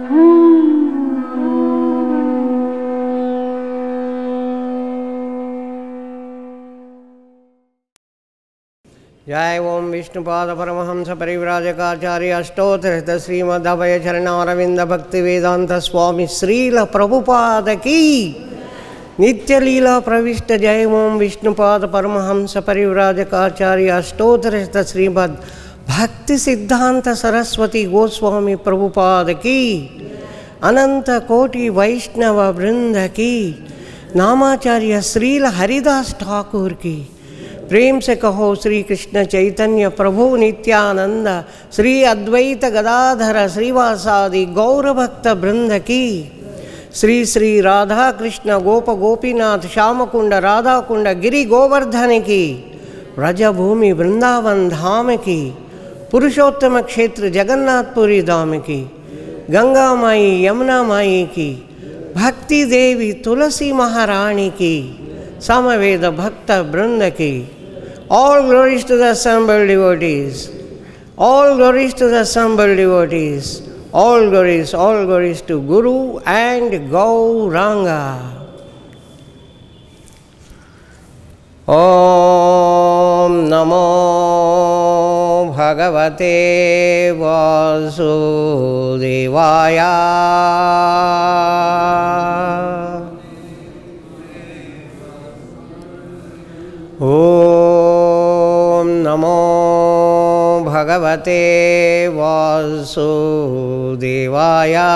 जय ओम विष्णुपाद परमहंस परिव्राजकाचार्य अष्टोत्तर श्रीमद्भय चरणारविंद भक्ति वेदांत स्वामी श्रील प्रभुपाद की नित्य लीला प्रविष्ट। जय ओम विष्णुपाद परमहंस परिव्राजकाचार्य अष्टोत्तर श्रीमद् भक्ति सिद्धांत सरस्वती गोस्वामी प्रभुपाद की अनंत कोटि वैष्णव वृंद की नामाचार्य श्रील हरिदास ठाकुर की प्रेम से कहो श्री कृष्ण चैतन्य प्रभु नित्यानंद श्री अद्वैत गदाधर श्रीवासादि गौर भक्त वृंद की श्री श्री राधा कृष्ण गोप गोपीनाथ श्याम कुंड राधा कुंड गिरि गोवर्धन की व्रजभूमि वृंदावन धाम की पुरुषोत्तम क्षेत्र जगन्नाथपुरी धाम की गंगा माई यमुना माई की भक्ति देवी तुलसी महारानी की समवेद भक्त वृंद की all glories to the assembled devotees, all glories to the assembled devotees, all glories to Guru and Gauranga. Om Namo Bhagavate Vasudevaya. Om Namo Bhagavate Vasudevaya.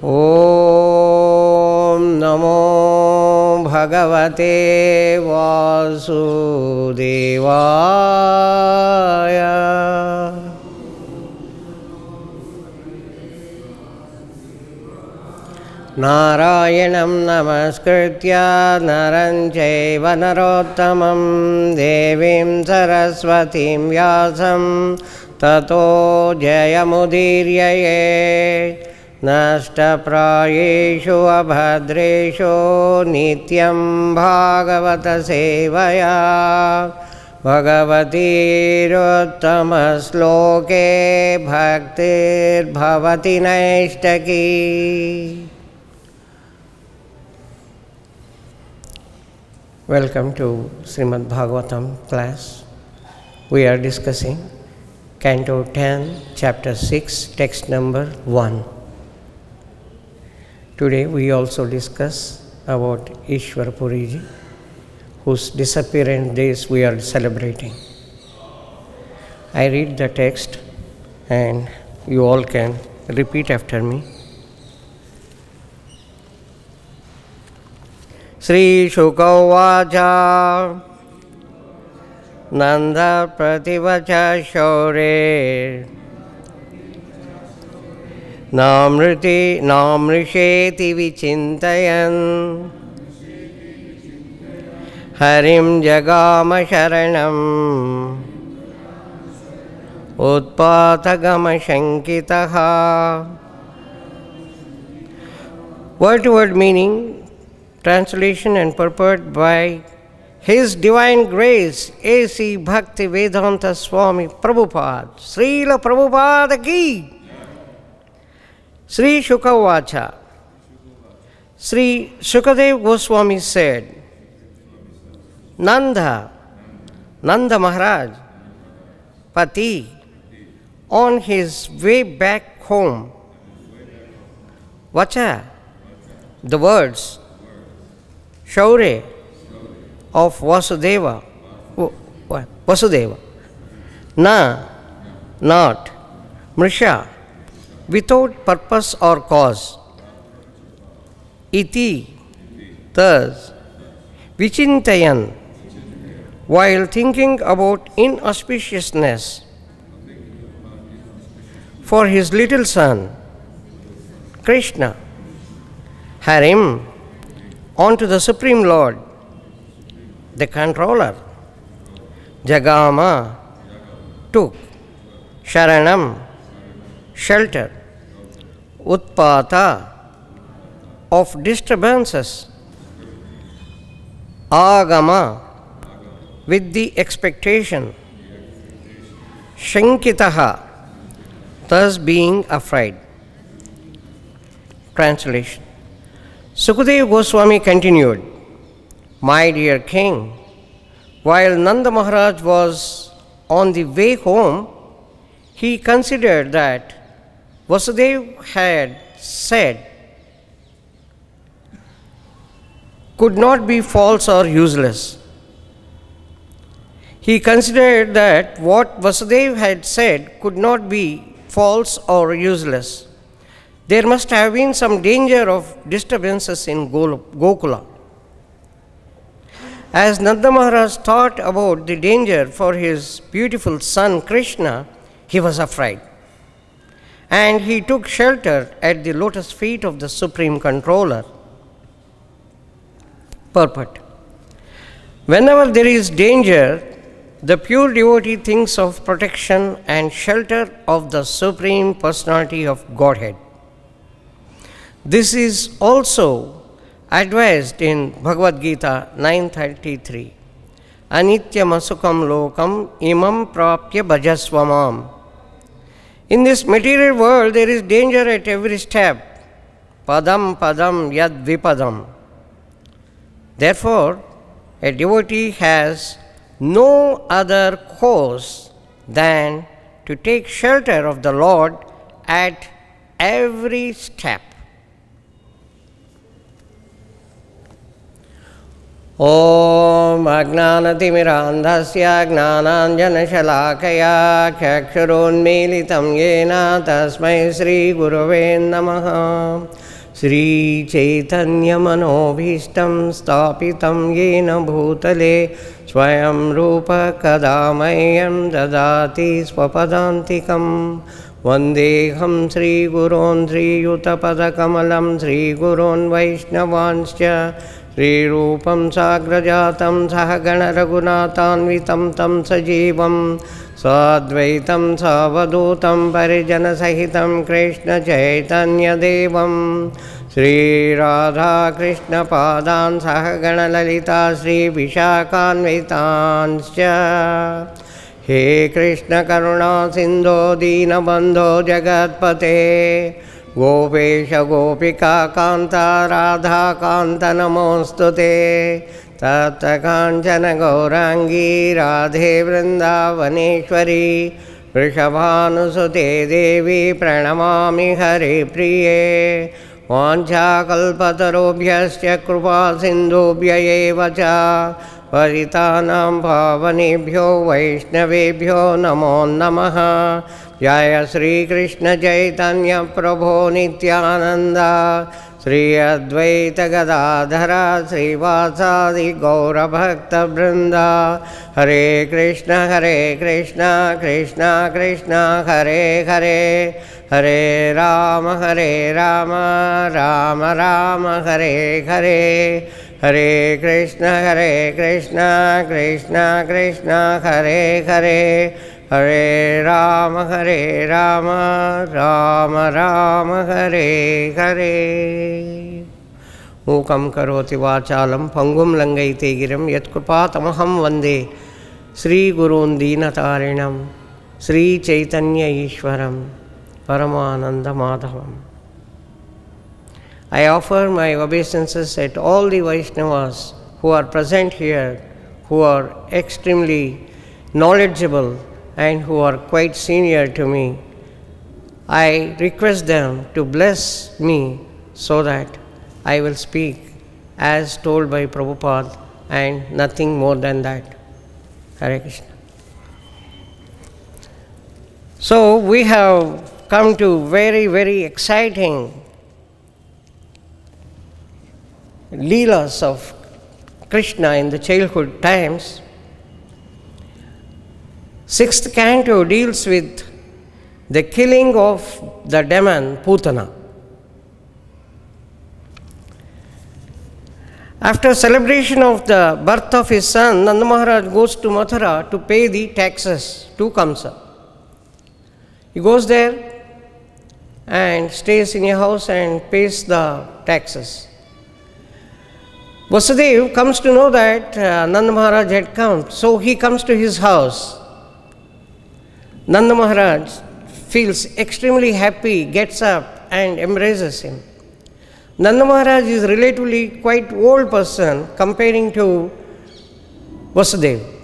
Om Namo Bhagavate Vasudevaya. नारायणं नमस्कृत्य नरं चैव नरोत्तमं देवीं सरस्वतीं व्यासं ततो जयमुदीरये। नष्टप्रायेषु अभद्रेषु नित्यं भागवत सेवया भगवतीरुत्तमश्लोके भक्तिर्भवति नैष्टकी। Welcome to Srimad Bhagavatam class. We are discussing Canto 10, Chapter 6, text number 1. Today we also discuss about Ishwar Puriji, whose disappearance days we are celebrating. I read the text and you all can repeat after me. Sri Shuka Uvacha Nanda Prativacha Shaure Namrisheti Vichintayan Harim Jagama Sharanam Utpatagama Shankitaha. Word-to-word meaning, translation and purport by His Divine Grace A.C. Bhakti Vedanta Swami Prabhupada, Srila Prabhupada ki. Sri Shuka Uvacha. Sri Shukadev Goswami said, Nanda Maharaj, Pati, on his way back home, Vacha, the words, Shaure of Vasudeva, not, Mrisha, without purpose or cause, Iti, thus, Vichintayan, while thinking about inauspiciousness for his little son, Krishna, Harim, onto the Supreme Lord, the controller, Jagama, took, Sharanam, shelter, Utpata, of disturbances, Agama, with the expectation, shankitaha, thus being afraid. Translation. Sukadeva Goswami continued, My dear king, while Nanda Maharaj was on the way home, he considered that Vasudeva had said could not be false or useless. He considered that what Vasudeva had said could not be false or useless. There must have been some danger of disturbances in Gokula. As Nanda Maharaj thought about the danger for his beautiful son Krishna, he was afraid. And he took shelter at the lotus feet of the Supreme Controller. Purport. Whenever there is danger, the pure devotee thinks of protection and shelter of the Supreme Personality of Godhead. This is also advised in Bhagavad Gita 9:33. Anityam asukam lokam imam prapya bhajasvamam. In this material world, there is danger at every step. Padam padam yad vipadam. Therefore, a devotee has no other course than to take shelter of the Lord at every step. Om Agnanatimirandhasya Gnananjanashalakaya Chakshuronmilitam Yena Tasmai Sri Gurave Namaha. Sri Chaitanya Manobhishtam Stapitam Yena Bhutale Swayam Rupa Kadamayam Dadati Swapadantikam Vandeham Sri Gurun Sri Yutapada Kamalam Sri Gurun Vaishnavanscha Sri Rupam Sagrajatam Sahagana Raghunathanvitam Tam Sajivam Sadvaitam Savadutam Parijana Sahitam Krishna Chaitanya Devam Sri Radha Krishna Padan Sahagana Lalita Sri Vishakhanvitanscha He Krishna Karuna Sindho Dina Bandho Jagatpate Gopesha Gopika Kanta Radha Kanta Namostute Tatta Kanchana Gaurangi Radhe Vrindavaneshwari Vrishabhanusute Devi Pranamami Hari Priye Vancha Kalpatarobhyasya Krupa Sindhubhya eva cha Paritanam Bhavanebhyo Vaishnavebhyo Namo Namaha Jaya Sri Krishna Chaitanya Prabhu Nityananda Sri Advaita Gadadhara Sri Vasadi Gaura Bhakta Vrinda Hare Krishna Krishna Krishna Hare Hare Hare Rama Rama Rama Hare Hare Hare Krishna Krishna Krishna Hare Hare Hare Rama Rama Hare Hare. Mukam karoti vachalam pangum langaite giram yatkrupatamaham vande Sri Gurun Dinatarinam Sri Chaitanya Ishwaram Paramananda Madhavam. I offer my obeisances at all the Vaishnavas who are present here, who are extremely knowledgeable and who are quite senior to me. I request them to bless me so that I will speak as told by Prabhupada and nothing more than that. Hare Krishna. So we have come to very exciting Leelas of Krishna in the childhood times. Sixth canto deals with the killing of the demon Putana. After celebration of the birth of his son, Nanda Maharaj goes to Mathura to pay the taxes to Kamsa. He goes there and stays in a house and pays the taxes. Vasudeva comes to know that Nanda Maharaj had come, so he comes to his house. Nanda Maharaj feels extremely happy, gets up and embraces him. Nanda Maharaj is relatively quite old person comparing to Vasudeva.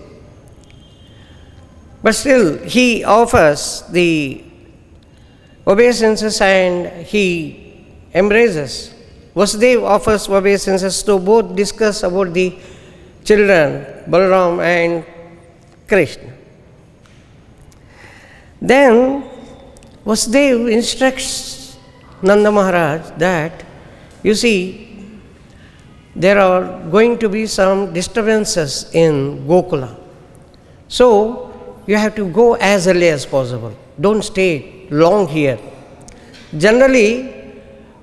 But still, he offers the obeisances and he embraces. Vasudeva offers obeisances to both discuss about the children, Balaram and Krishna. Then Vasudeva instructs Nanda Maharaj that, you see, there are going to be some disturbances in Gokula. So, you have to go as early as possible. Don't stay long here. Generally,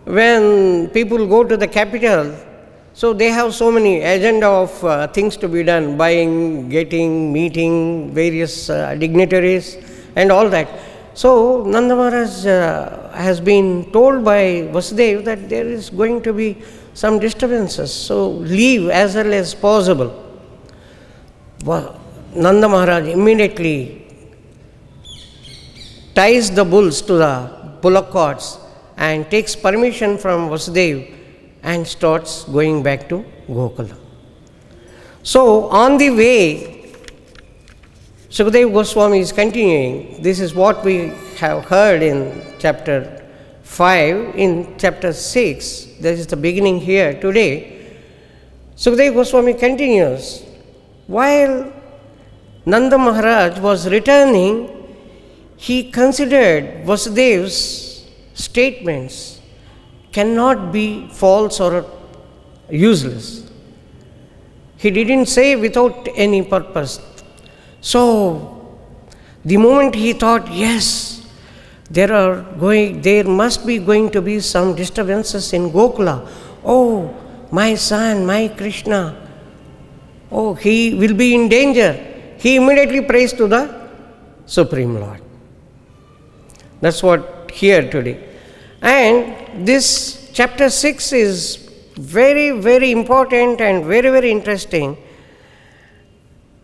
when people go to the capital, so they have so many agenda of things to be done, buying, getting, meeting various dignitaries and all that. So, Nanda Maharaj has been told by Vasudeva that there is going to be some disturbances. So, leave as early as possible. Nanda Maharaj immediately ties the bulls to the bullock carts and takes permission from Vasudeva and starts going back to Gokula. So, on the way, Sukadeva Goswami is continuing. This is what we have heard in chapter 5. In chapter 6, this is the beginning here today. Sukadeva Goswami continues. While Nanda Maharaj was returning, he considered Vasudeva's statements cannot be false or useless. He didn't say without any purpose. So, the moment he thought, yes, there must be going to be some disturbances in Gokula. Oh, my son, my Krishna, oh, he will be in danger. He immediately prays to the Supreme Lord. That's what here today. And this chapter 6 is very, very important and very, very interesting.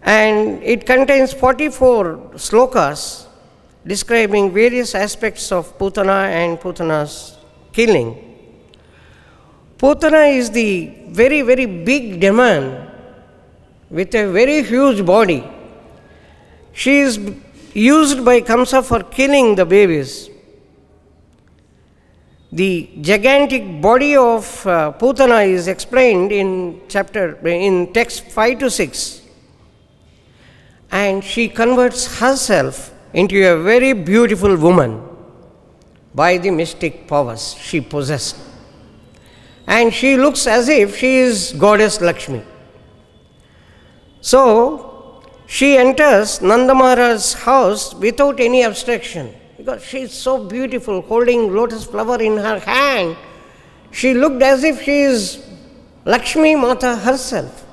And it contains 44 slokas describing various aspects of Putana and Putana's killing. Putana is the very, very big demon with a very huge body. She is used by Kamsa for killing the babies. The gigantic body of Putana is explained in text 5 to 6. And she converts herself into a very beautiful woman by the mystic powers she possessed. And she looks as if she is Goddess Lakshmi. So, she enters Nanda Maharaj's house without any obstruction, because she is so beautiful, holding lotus flower in her hand. She looked as if she is Lakshmi Mata herself.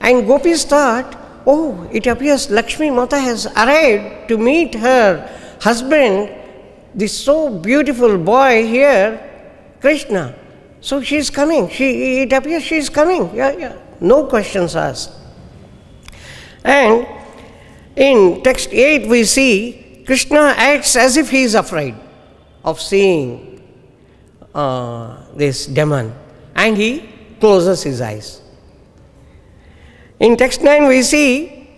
And gopis thought, oh, it appears Lakshmi Mata has arrived to meet her husband, this so beautiful boy here, Krishna. So she is coming. It appears she is coming. Yeah. No questions asked. And in text 8 we see Krishna acts as if he is afraid of seeing this demon, and he closes his eyes. In text 9 we see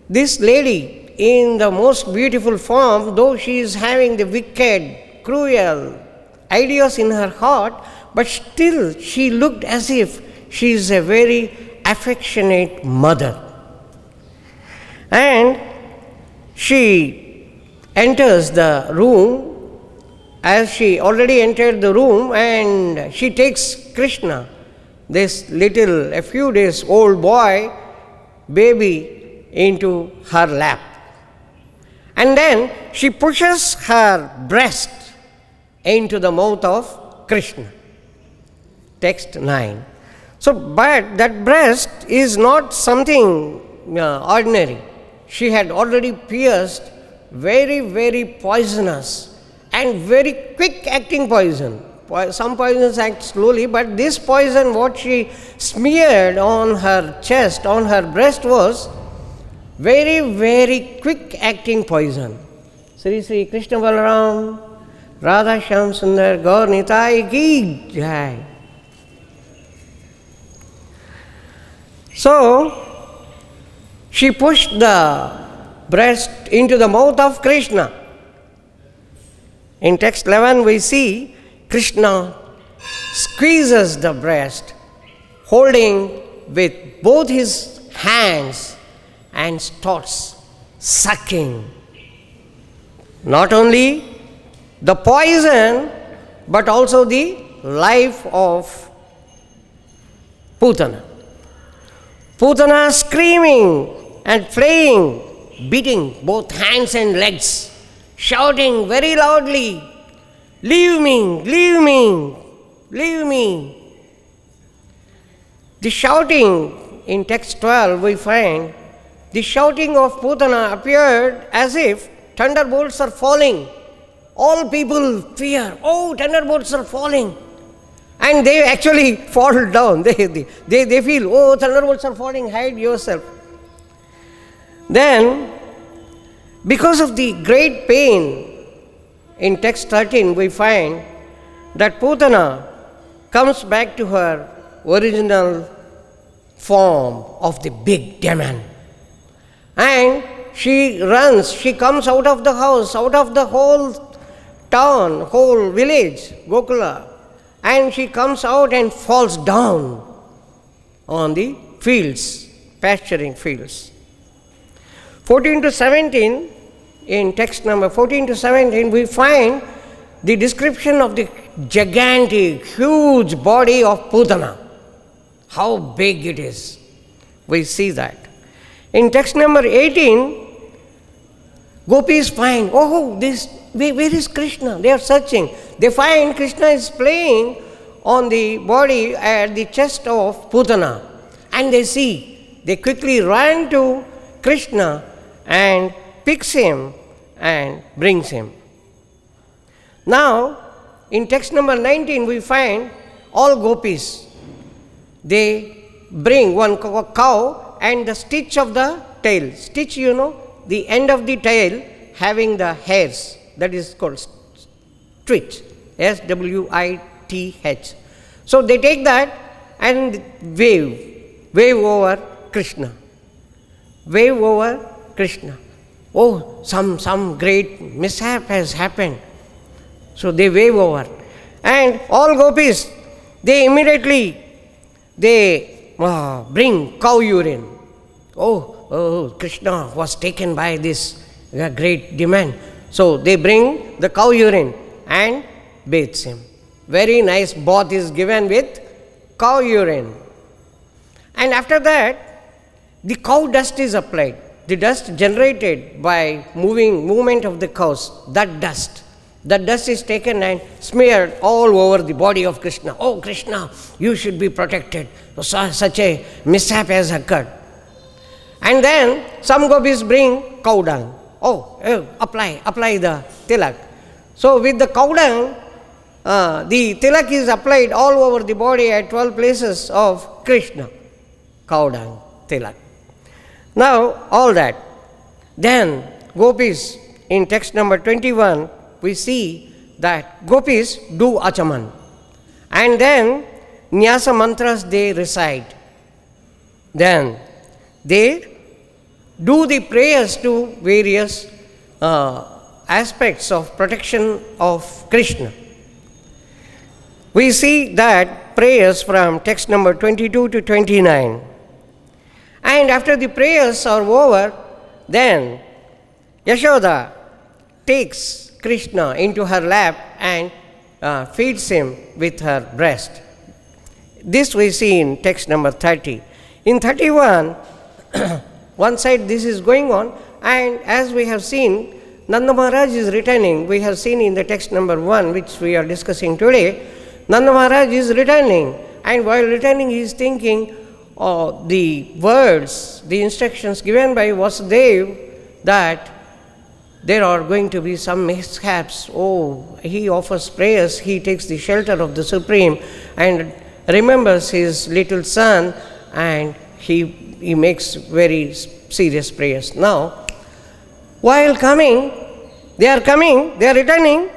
this lady in the most beautiful form, though she is having the wicked, cruel ideas in her heart, but still she looked as if she is a very affectionate mother. And she enters the room, as she already entered the room, and she takes Krishna, this little, a few days old boy, baby, into her lap. And then she pushes her breast into the mouth of Krishna. Text 9. So, but that breast is not something ordinary. She had already pierced very, very poisonous and very quick acting poison. Some poisons act slowly, but this poison, what she smeared on her chest, on her breast, was very, very quick acting poison. Sri Sri Krishna Balaram Radha Shyam Sundar Gaur Nitai Ki Jai. So, she pushed the breast into the mouth of Krishna. In text 11 we see Krishna squeezes the breast, holding with both his hands and starts sucking. Not only the poison, but also the life of Putana. Putana screaming and playing, beating both hands and legs, shouting very loudly, "Leave me, leave me, leave me." The shouting in text 12 we find the shouting of Putana appeared as if thunderbolts are falling. All people fear, oh, thunderbolts are falling. And they actually fall down. They feel, oh, thunderbolts are falling, hide yourself. Then, because of the great pain, in text 13 we find that Putana comes back to her original form of the big demon. And she runs, she comes out of the house, out of the whole town, whole village, Gokula, and she comes out and falls down on the fields, pasturing fields. 14 to 17, in text number 14 to 17, we find the description of the gigantic, huge body of Putana. How big it is. We see that. In text number 18, gopis find, oh, where is Krishna? They are searching. They find Krishna is playing on the body at the chest of Putana. And they see, they quickly run to Krishna and picks him and brings him. Now, in text number 19, we find all gopis. They bring one cow and the stitch of the tail. Stitch, you know, the end of the tail having the hairs. That is called switch. S-W-I-T-H. So they take that and wave over Krishna. Wave over Krishna. Oh, some great mishap has happened. So they wave over. And all gopis, they immediately, bring cow urine. Oh, Krishna was taken by this great demon. So they bring the cow urine and bathes him. Very nice bath is given with cow urine. And after that, the cow dust is applied. The dust generated by movement of the cows, that dust is taken and smeared all over the body of Krishna. Oh, Krishna, you should be protected. Such a mishap has occurred. And then some gopis bring cow dung. Apply the tilak. So with the cow dung, the tilak is applied all over the body at 12 places of Krishna. Cow dung, tilak. Now, all that. Then, gopis, in text number 21, we see that gopis do achaman. And then, nyasa mantras they recite. Then, they do the prayers to various aspects of protection of Krishna. We see that prayers from text number 22 to 29. And after the prayers are over, then Yashoda takes Krishna into her lap and feeds him with her breast. This we see in text number 30. In 31, one side this is going on, and as we have seen, Nanda Maharaj is returning. We have seen in the text number 1, which we are discussing today, Nanda Maharaj is returning, and while returning he is thinking, the words, the instructions given by Vasudev that there are going to be some mishaps. Oh, he offers prayers, he takes the shelter of the Supreme and remembers his little son, and he makes very serious prayers. Now, while coming, they are coming, they are returning.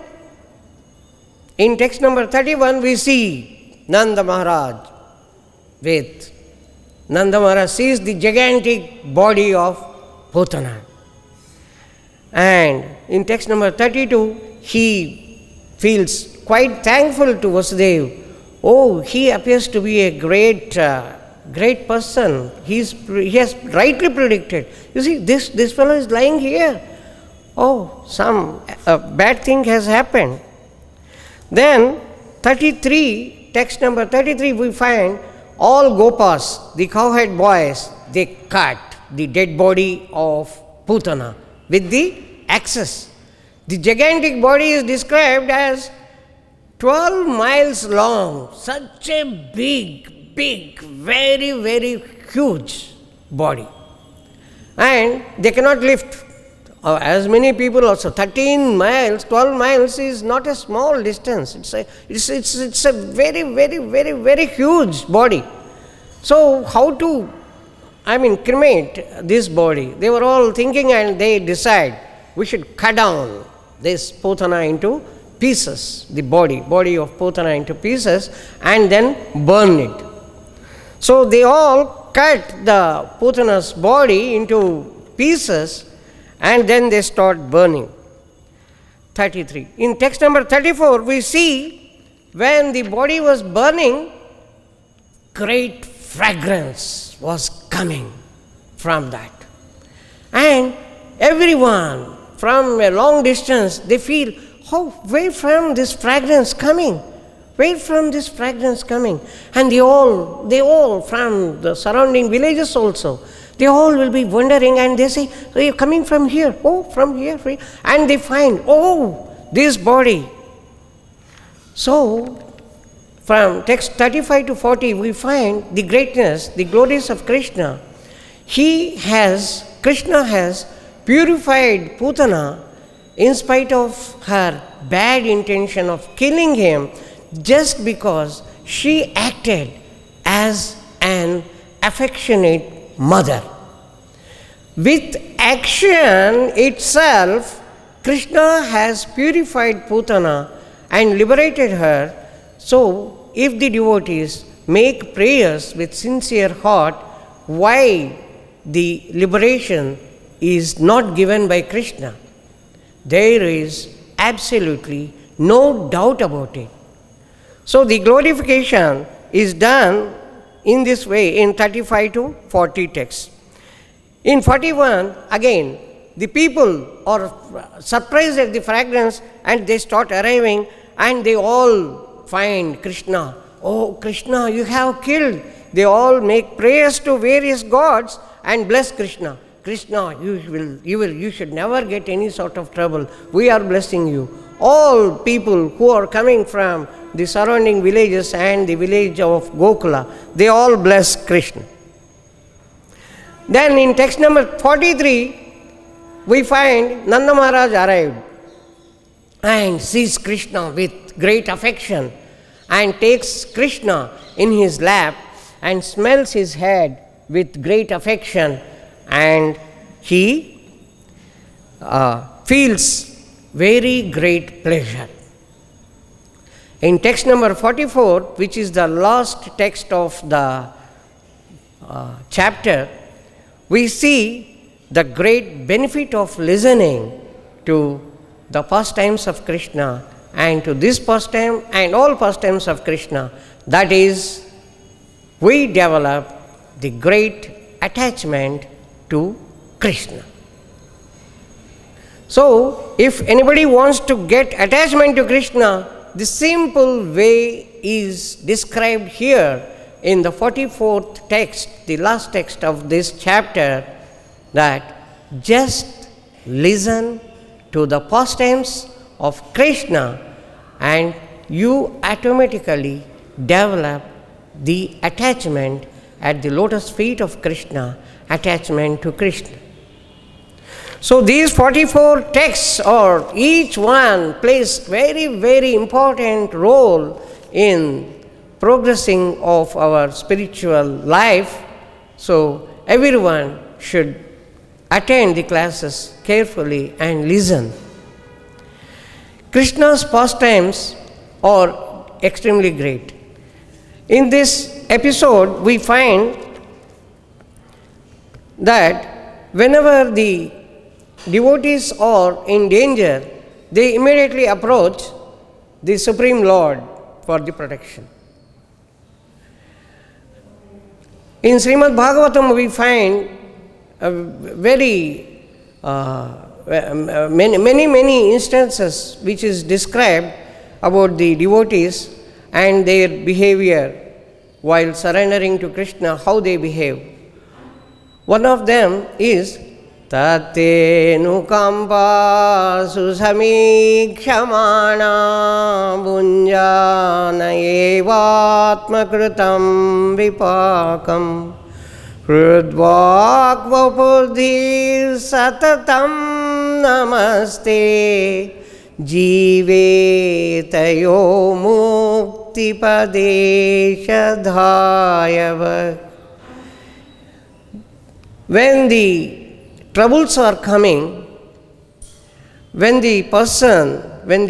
In text number 31, we see Nanda Maharaj with Nanda Maharaj sees the gigantic body of Putana. And in text number 32, he feels quite thankful to Vasudeva. Oh, he appears to be a great person. He has rightly predicted. You see, this fellow is lying here. Oh, some bad thing has happened. Then 33, text number 33, we find all Gopas, the cowherd boys, they cut the dead body of Putana with the axes. The gigantic body is described as 12 miles long, such a big, very, very huge body. And they cannot lift as many people also. 13 miles, 12 miles is not a small distance. It's a very, very, very, very huge body. So how to, cremate this body? They were all thinking, and they decide we should cut down this Putana into pieces, the body of Putana into pieces, and then burn it. So they all cut the Putana's body into pieces, and then they start burning. 33. In text number 34, we see when the body was burning, great fragrance was coming from that. And everyone from a long distance, they feel, oh, where from this fragrance coming? Where from this fragrance coming? And they all from the surrounding villages also, they all will be wondering, and they say, so you're coming from here, oh, from here, and they find, oh, this body. So, from text 35 to 40, we find the greatness, the glories of Krishna. Krishna has purified Putana in spite of her bad intention of killing him, just because she acted as an affectionate mother. With action itself, Krishna has purified Putana and liberated her. So, if the devotees make prayers with sincere heart, why the liberation is not given by Krishna? There is absolutely no doubt about it. So the glorification is done in this way in 35 to 40 texts. In 41, again, the people are surprised at the fragrance, and they start arriving, and they all find Krishna. Oh, Krishna, you have killed. They all make prayers to various gods and bless Krishna. Krishna, you should never get any sort of trouble. We are blessing you. All people who are coming from the surrounding villages and the village of Gokula, they all bless Krishna. Then in text number 43, we find Nanda Maharaj arrived and sees Krishna with great affection and takes Krishna in his lap and smells his head with great affection, and he feels very great pleasure. In text number 44, which is the last text of the chapter, we see the great benefit of listening to the pastimes of Krishna and to this pastime and all pastimes of Krishna. That is, we develop the great attachment to Krishna. So, if anybody wants to get attachment to Krishna, the simple way is described here in the 44th text, the last text of this chapter, that just listen to the pastimes of Krishna and you automatically develop the attachment at the lotus feet of Krishna, attachment to Krishna. So these 44 texts, or each one plays very, very important role in progressing of our spiritual life. So everyone should attend the classes carefully and listen Krishna's pastimes are extremely great. In this episode, we find that whenever the devotees are in danger, they immediately approach the Supreme Lord for the protection. In Srimad Bhagavatam, we find many instances which is described about the devotees and their behavior while surrendering to Krishna, how they behave. One of them is Tate nukampa susamikhyamana bunjana evatmakrutam vipakam hrudvak vapurdhir satatam namaste jivetayo mukti padesha dhayava. When the troubles are coming, when the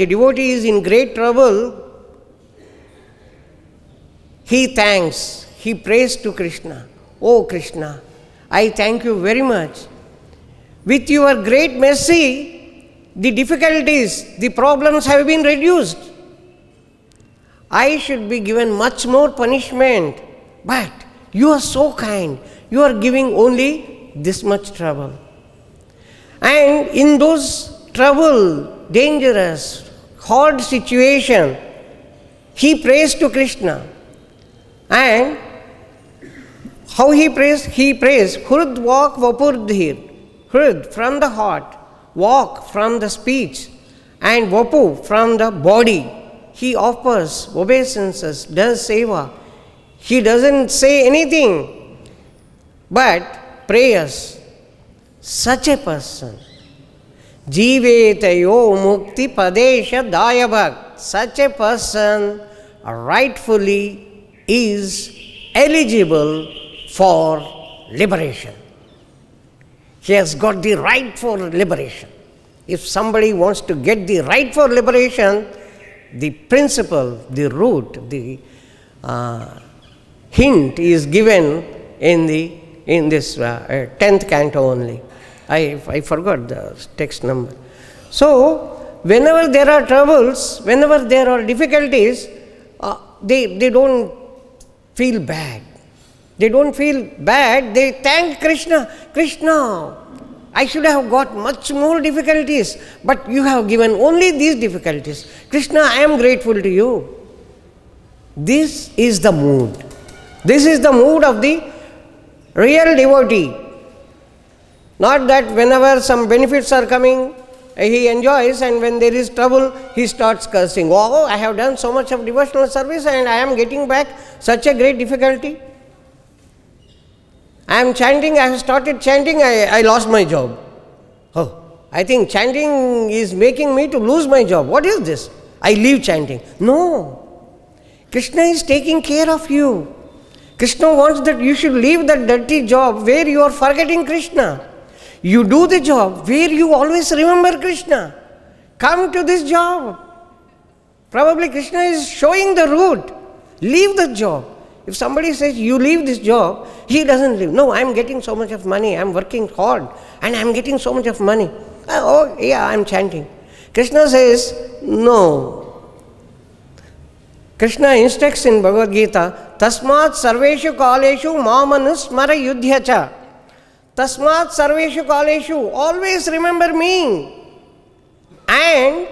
devotee is in great trouble, he thanks, he prays to Krishna. Oh Krishna, I thank you very much. With your great mercy, the difficulties, the problems have been reduced. I should be given much more punishment, but you are so kind. You are giving only this much trouble. And in those trouble, dangerous, hard situation, he prays to Krishna. And how he prays? He prays, Hrud Vak Vapurdhir. Hrud from the heart, Vak from the speech, and Vapu from the body. He offers obeisances, does seva. He doesn't say anything but prayers. Such a person, Jivetayo Mukti Padesha Dayabhak, such a person rightfully is eligible for liberation. He has got the right for liberation. If somebody wants to get the right for liberation, the principle, the root, the hint is given in this 10th canto only. I forgot the text number. So, whenever there are troubles, whenever there are difficulties, they don't feel bad. They don't feel bad, they thank Krishna. Krishna, I should have got much more difficulties, but you have given only these difficulties. Krishna, I am grateful to you. This is the mood. This is the mood of the real devotee. Not that whenever some benefits are coming, he enjoys, and when there is trouble, he starts cursing. Oh, I have done so much of devotional service and I am getting back such a great difficulty. I am chanting, I have started chanting, I lost my job. Oh, I think chanting is making me to lose my job. What is this? I leave chanting. No. Krishna is taking care of you. Krishna wants that you should leave that dirty job where you are forgetting Krishna. You do the job where you always remember Krishna. Come to this job. Probably Krishna is showing the route. Leave the job. If somebody says, you leave this job, he doesn't leave. No, I am getting so much of money. I am working hard and I am getting so much of money. Oh, yeah, I am chanting. Krishna says, no. Krishna instructs in Bhagavad Gita, Tasmat sarveshu kaleshu mamanusmara yudhyacha. Tasmat sarveshu kaleshu, always remember me and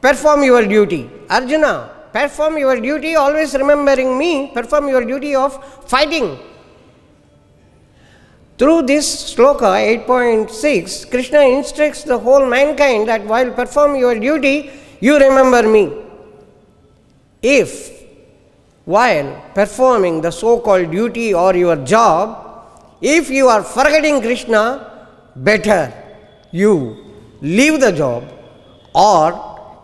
perform your duty. Arjuna, perform your duty, always remembering me, perform your duty of fighting. Through this sloka 8.6, Krishna instructs the whole mankind that while perform your duty, you remember me. If while performing the so-called duty or your job, if you are forgetting Krishna, better you leave the job, or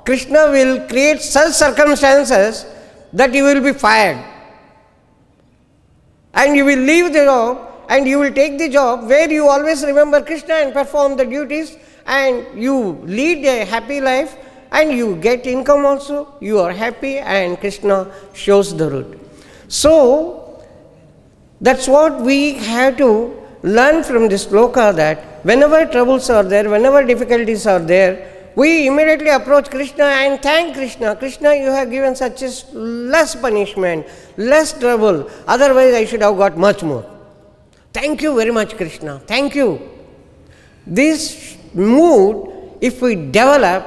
Krishna will create such circumstances that you will be fired. And you will leave the job and you will take the job where you always remember Krishna and perform the duties, and you lead a happy life and you get income also, you are happy, and Krishna shows the route. So, that's what we have to learn from this sloka, that whenever troubles are there, whenever difficulties are there, we immediately approach Krishna and thank Krishna. Krishna, you have given such a less punishment, less trouble. Otherwise, I should have got much more. Thank you very much, Krishna. Thank you. This mood, if we develop,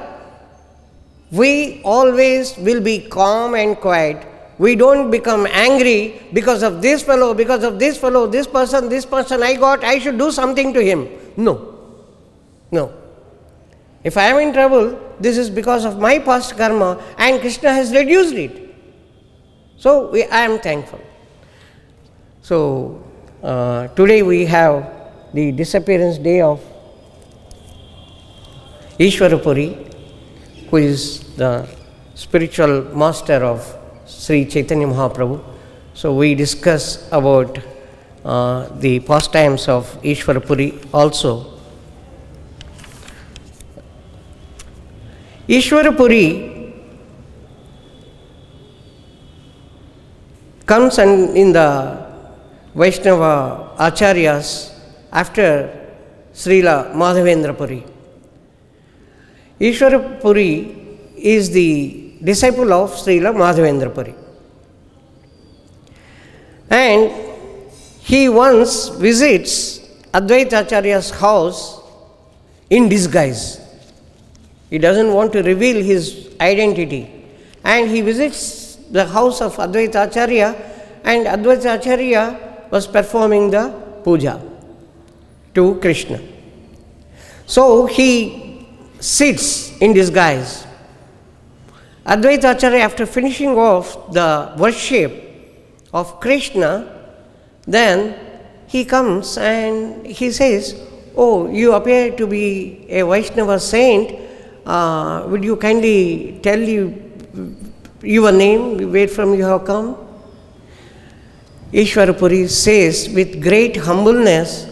we always will be calm and quiet. We don't become angry because of this fellow, because of this fellow, this person I should do something to him. No. No. If I am in trouble, this is because of my past karma, and Krishna has reduced it. So, I am thankful. So, today we have the disappearance day of Ishwarapuri, who is the spiritual master of Sri Chaitanya Mahaprabhu. So, we discuss about the pastimes of Ishwarapuri also. Ishwarapuri comes in the Vaishnava Acharyas after Srila Madhavendra Puri. Ishwarapuri is the disciple of Srila Madhavendra Puri. And he once visits Advaita Acharya's house in disguise. He doesn't want to reveal his identity. And he visits the house of Advaita Acharya, and Advaita Acharya was performing the puja to Krishna. So he sits in disguise. Advaita Acharya, after finishing off the worship of Krishna, then he comes and he says, "Oh, you appear to be a Vaishnava saint. Would you kindly tell your name, where from you have come?" Ishwarapuri says with great humbleness,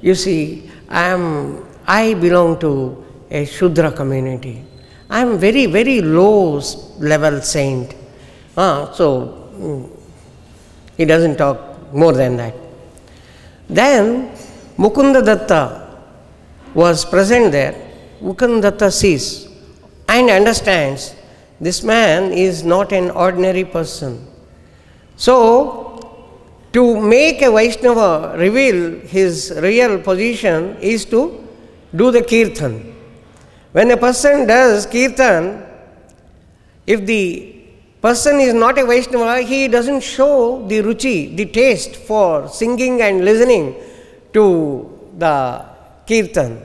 "You see, I belong to a Shudra community. I am very, very low level saint." So he doesn't talk more than that. Then Mukunda Datta was present there. Mukunda Datta sees and understands this man is not an ordinary person. So, to make a Vaishnava reveal his real position is to do the kirtan. When a person does kirtan, if the person is not a Vaishnava, he doesn't show the ruchi, the taste for singing and listening to the kirtan.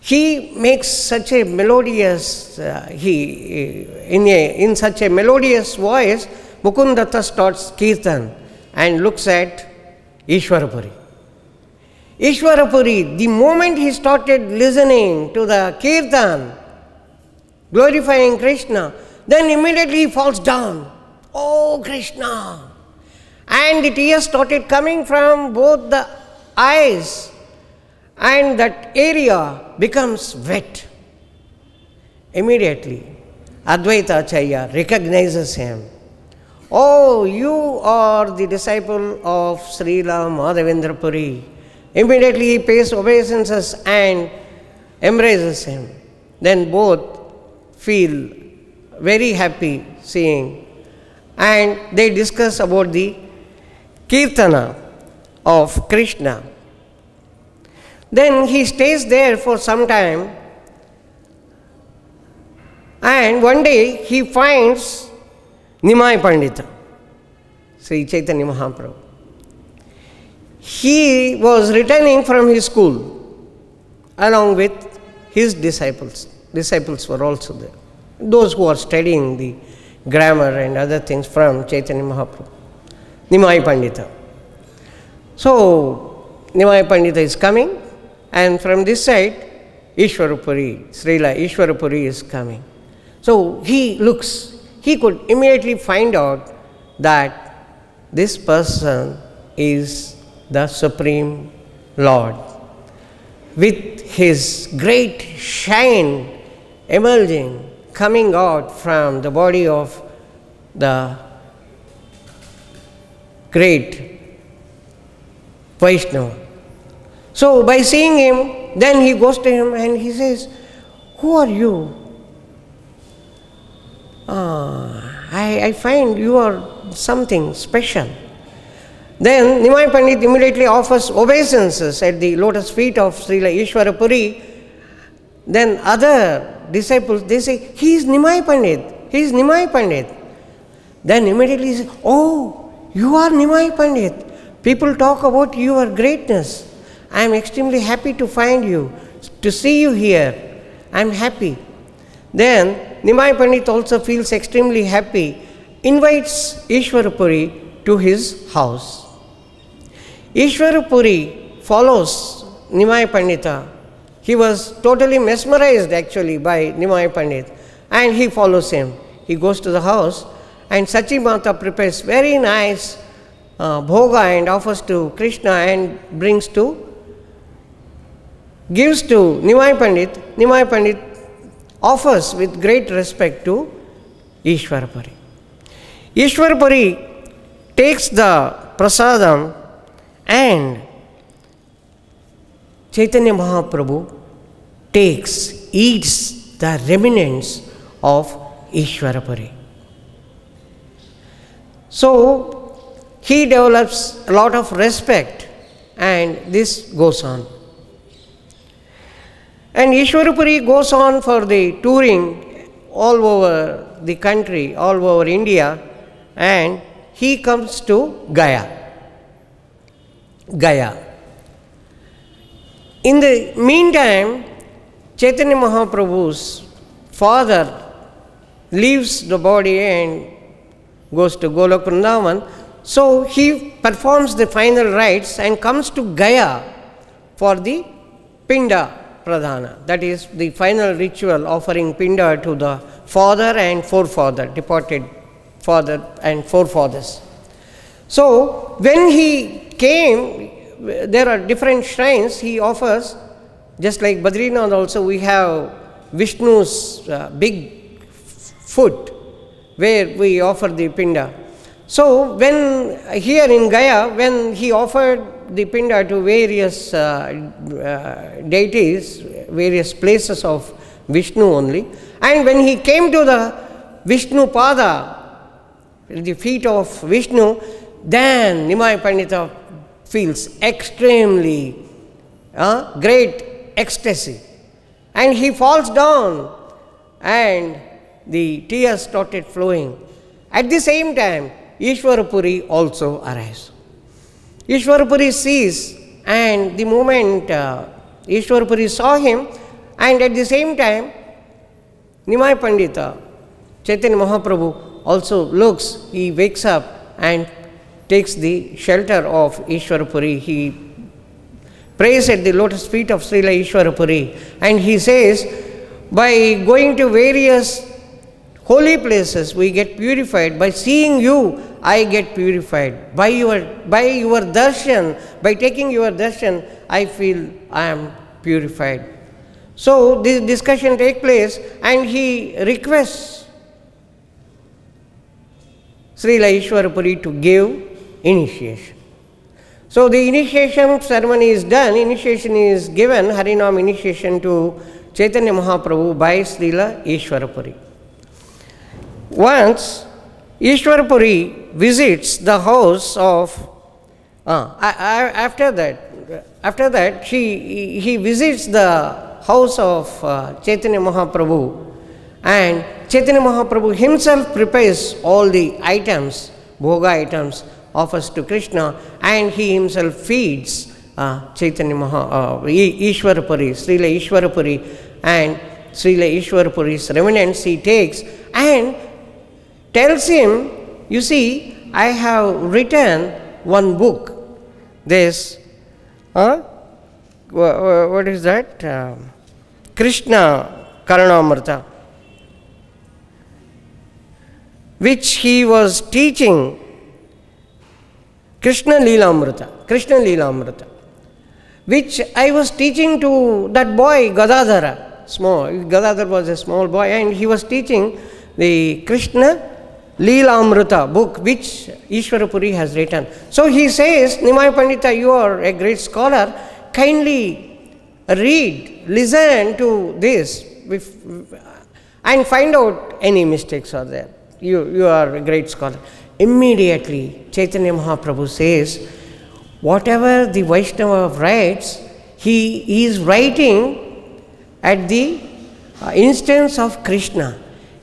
He makes such a melodious, in such a melodious voice, Mukunda Datta starts kirtan and looks at Ishwarapuri. Ishwarapuri, the moment he started listening to the kirtan, glorifying Krishna, then immediately he falls down. "Oh Krishna!" And the tears started coming from both the eyes, and that area becomes wet. Immediately, Advaita Acharya recognizes him. "Oh, you are the disciple of Srila Madhavendra Puri." Immediately he pays obeisances and embraces him. Then both feel very happy seeing, and they discuss about the kirtana of Krishna. Then he stays there for some time, and one day he finds Nimai Pandita, Sri Chaitanya Mahaprabhu. He was returning from his school along with his disciples. Disciples were also there. Those who are studying the grammar and other things from Chaitanya Mahaprabhu. Nimai Pandita. So, Nimai Pandita is coming, and from this side, Ishwarapuri, Srila Ishwarapuri is coming. So, he looks, he could immediately find out that this person is the Supreme Lord, with his great shine emerging coming out from the body of the great Vaishnava. So by seeing him, then he goes to him and he says, "Who are you? I find you are something special." Then Nimai Pandit immediately offers obeisances at the lotus feet of Srila Ishwarapuri. Then other disciples, they say, "He is Nimai Pandit, he is Nimai Pandit." Then immediately he says, "Oh, you are Nimai Pandit. People talk about your greatness. I am extremely happy to find you, to see you here. I am happy." Then Nimai Pandit also feels extremely happy, invites Ishwarapuri to his house. Ishwarapuri follows Nimai Pandita. He was totally mesmerized actually by Nimai Pandit, and he follows him. He goes to the house, and Sachi Mata prepares very nice bhoga and offers to Krishna and gives to Nimai Pandit. Nimai Pandit offers with great respect to Ishwarapuri. Ishwarapuri takes the prasadam and Chaitanya Mahaprabhu eats the remnants of Ishwarapuri. So he develops a lot of respect, and this goes on. And Ishwarapuri goes on for the touring all over the country, all over India, and he comes to Gaya. In the meantime, Chaitanya Mahaprabhu's father leaves the body and goes to Golok Vrindavan. So he performs the final rites and comes to Gaya for the Pinda Pradhana. That is the final ritual, offering Pinda to the father and forefather, departed father and forefathers. So when he came, there are different shrines he offers. Just like Badrinath also, we have Vishnu's big foot where we offer the Pinda. So when here in Gaya, when he offered the Pinda to various deities, various places of Vishnu only, and when he came to the Vishnu Pada, the feet of Vishnu, then Nimai Pandita feels extremely great ecstasy, and he falls down and the tears started flowing. At the same time, Ishwarapuri also arrives. Ishwarapuri sees, and the moment Ishwarapuri saw him, and at the same time Nimai Pandita, Chaitanya Mahaprabhu also looks, he wakes up and takes the shelter of Ishwarapuri. He prays at the lotus feet of Srila Ishwarapuri, and he says, by going to various holy places we get purified. By seeing you, I get purified. By your darshan, by taking your darshan, I feel I am purified. So this discussion takes place, and he requests Srila Ishwarapuri to give initiation. So the initiation ceremony is done. Initiation is given, Harinam initiation to Chaitanya Mahaprabhu by Srila Ishwarapuri. Once Ishwarapuri visits the house of, after that he visits the house of Chaitanya Mahaprabhu, and Chaitanya Mahaprabhu himself prepares all the items, bhoga items, offers to Krishna, and he himself feeds Chaitanya Ishwarapuri, Srila Ishwarapuri, and Srila Ishwarapuri's remnants he takes and tells him, you see, I have written one book. This, what is that? Krishna Karanamrita, which he was teaching, Krishna Leelamrita, which I was teaching to that boy Gadadhara. Gadadhar was a small boy, and he was teaching the Krishna Leelamrita book, which Ishwarapuri has written. So he says, Nimai Pandita, you are a great scholar, kindly listen to this and find out any mistakes are there. You are a great scholar. Immediately, Chaitanya Mahaprabhu says, whatever the Vaishnava writes, he is writing at the instance of Krishna.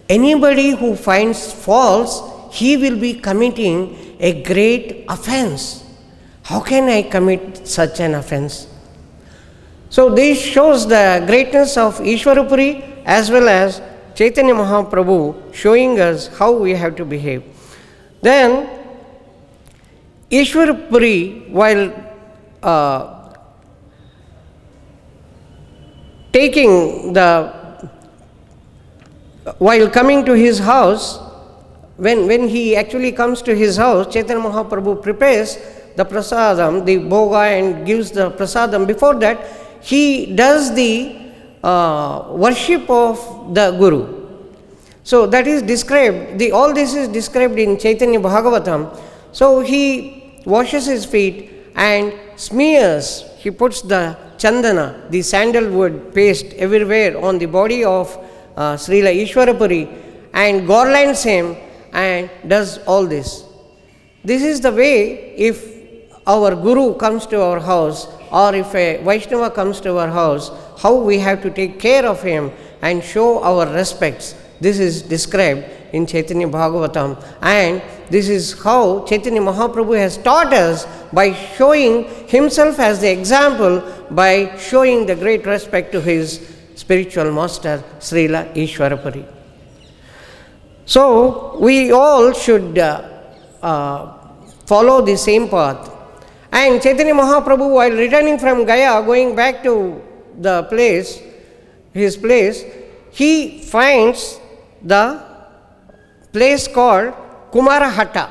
Anybody who finds faults, he will be committing a great offense. How can I commit such an offense? So this shows the greatness of Ishwarapuri as well as Chaitanya Mahaprabhu, showing us how we have to behave. Then Ishwarapuri, while coming to his house, when he actually comes to his house, Chaitanya Mahaprabhu prepares the prasadam, the bhoga, and gives the prasadam. Before that, he does the worship of the Guru. So that is described, all this is described in Chaitanya Bhagavatam. So he washes his feet and smears, he puts the chandana, the sandalwood paste everywhere on the body of Srila Ishwarapuri, and garlands him and does all this. This is the way, if our Guru comes to our house, or if a Vaishnava comes to our house, how we have to take care of him and show our respects. This is described in Chaitanya Bhagavatam, and this is how Chaitanya Mahaprabhu has taught us, by showing himself as the example, by showing the great respect to his spiritual master, Srila Ishwarapuri. So we all should follow the same path. And Chaitanya Mahaprabhu, while returning from Gaya, going back to the place, his place, he finds the place called Kumarahatta.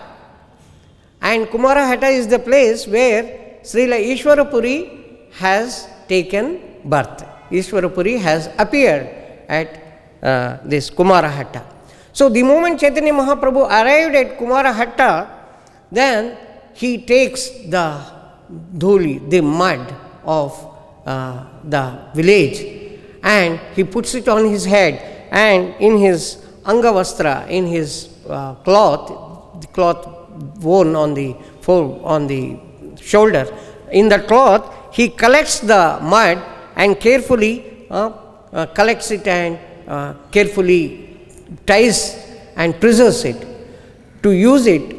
And Kumarahatta is the place where Srila Ishwarapuri has taken birth. Ishwarapuri has appeared at this Kumarahatta. So the moment Chaitanya Mahaprabhu arrived at Kumarahatta, then he takes the dhuli, the mud of the village, and he puts it on his head, and in his angavastra, in his cloth, the cloth worn on the shoulder, in the cloth, he collects the mud and carefully collects it and carefully ties and preserves it to use it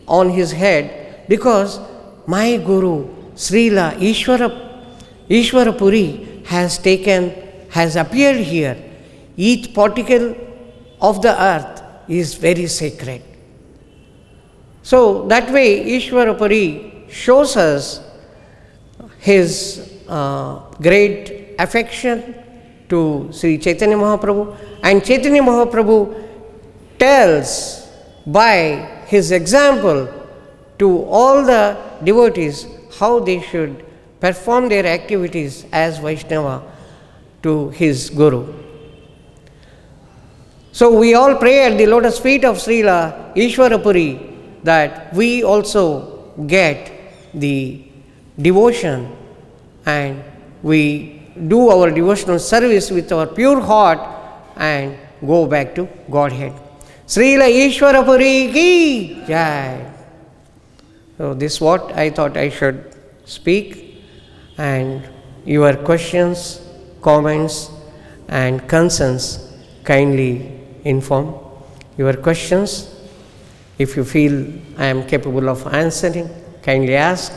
on his head, because my Guru Srila Ishwarapuri has appeared here. Each particle of the earth is very sacred. So that way Ishwarapuri shows us his great affection to Sri Chaitanya Mahaprabhu, and Chaitanya Mahaprabhu tells by his example to all the devotees how they should perform their activities as Vaishnava to his Guru. So we all pray at the lotus feet of Srila Ishwarapuri that we also get the devotion and we do our devotional service with our pure heart and go back to Godhead. Srila Ishwarapuri ki jai. So this is what I thought I should speak, and your questions, comments and concerns, kindly inform your questions. If you feel I am capable of answering, kindly ask,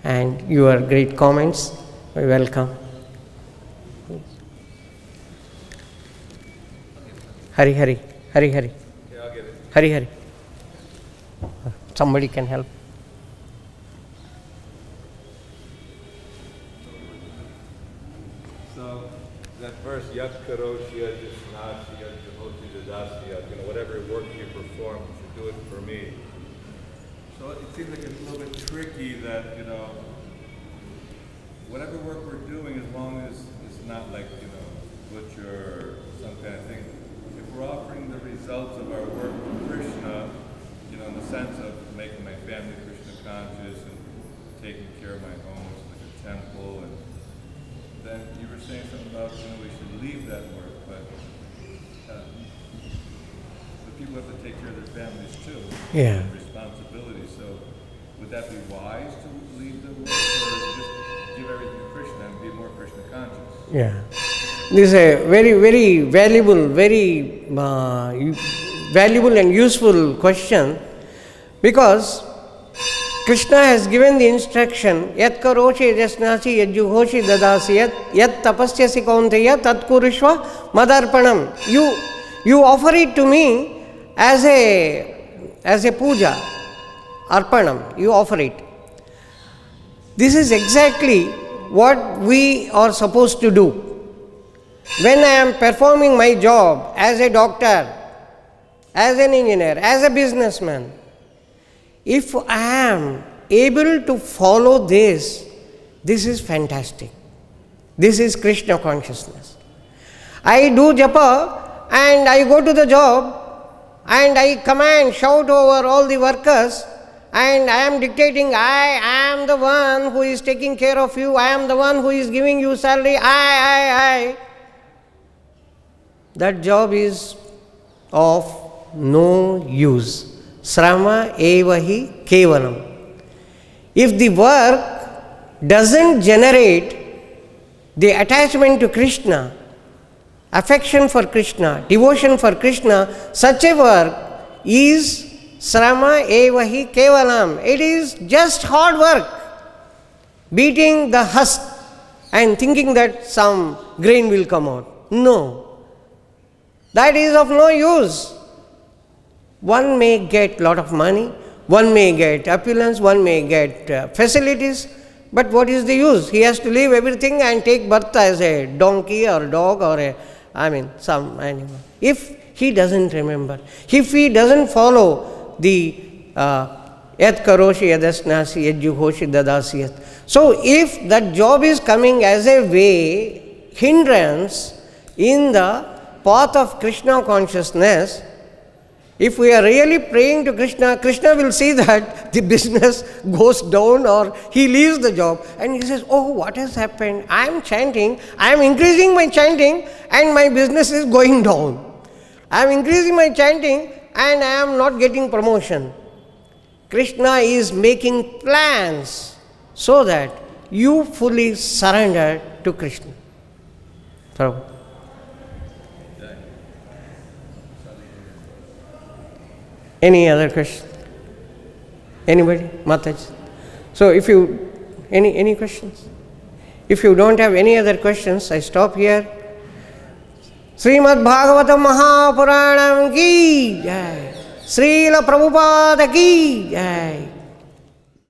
and your great comments, we welcome. Hari Hari, Hari Hari, Hari Hari. Somebody can help. So that verse, Yat Karoshya, Jisnashya, Jamoti Dadasya, whatever work you perform, you do it for me. So it seems like it's a little bit tricky that, whatever work we're doing, as long as it's not like, or some kind of thing, if we're offering the results of our work to Krishna, you know, in the sense of making my family Krishna conscious and taking care of my home, which is like a temple, and then you were saying something about, you know, we should leave that work, but the people have to take care of their families too. Yeah. Responsibility. So would that be wise to leave the work, or just give everything to Krishna and be more Krishna conscious? Yeah. This is a very, very valuable, very valuable and useful question, because Krishna has given the instruction, Yat karoshi jasnasi yad juhoshi dadasi yat tapasyasi kaunteya tat kurishva madarpanam. You offer it to me as a puja, arpanam, you offer it. This is exactly what we are supposed to do. When I am performing my job as a doctor, as an engineer, as a businessman, if I am able to follow this is fantastic. This is Krishna consciousness. I do japa and I go to the job and I command, shout over all the workers, and I am dictating, I am the one who is taking care of you, I am the one who is giving you salary, I. That job is of no use. Srama evahi kevalam. If the work doesn't generate the attachment to Krishna, affection for Krishna, devotion for Krishna, such a work is Srama evahi kevalam. It is just hard work, beating the husk and thinking that some grain will come out. No, that is of no use. One may get lot of money, one may get opulence, one may get facilities, but what is the use? He has to leave everything and take birth as a donkey or dog or some animal. If he doesn't remember, if he doesn't follow the yat karoshi yadasnasi yad juhoshi dadasiyat. So if that job is coming as a way, hindrance in the path of Krishna consciousness, if we are really praying to Krishna, Krishna will see that the business goes down or he leaves the job and he says, oh, what has happened? I am chanting, I am increasing my chanting and my business is going down. I am increasing my chanting and I am not getting promotion. Krishna is making plans so that you fully surrender to Krishna. Prabhu. Any other question? Anybody? Mataji? So if you, any questions? If you don't have any other questions, I stop here. Srimad Bhagavatam Mahapuranam ki jai. Srila Prabhupada ki jai.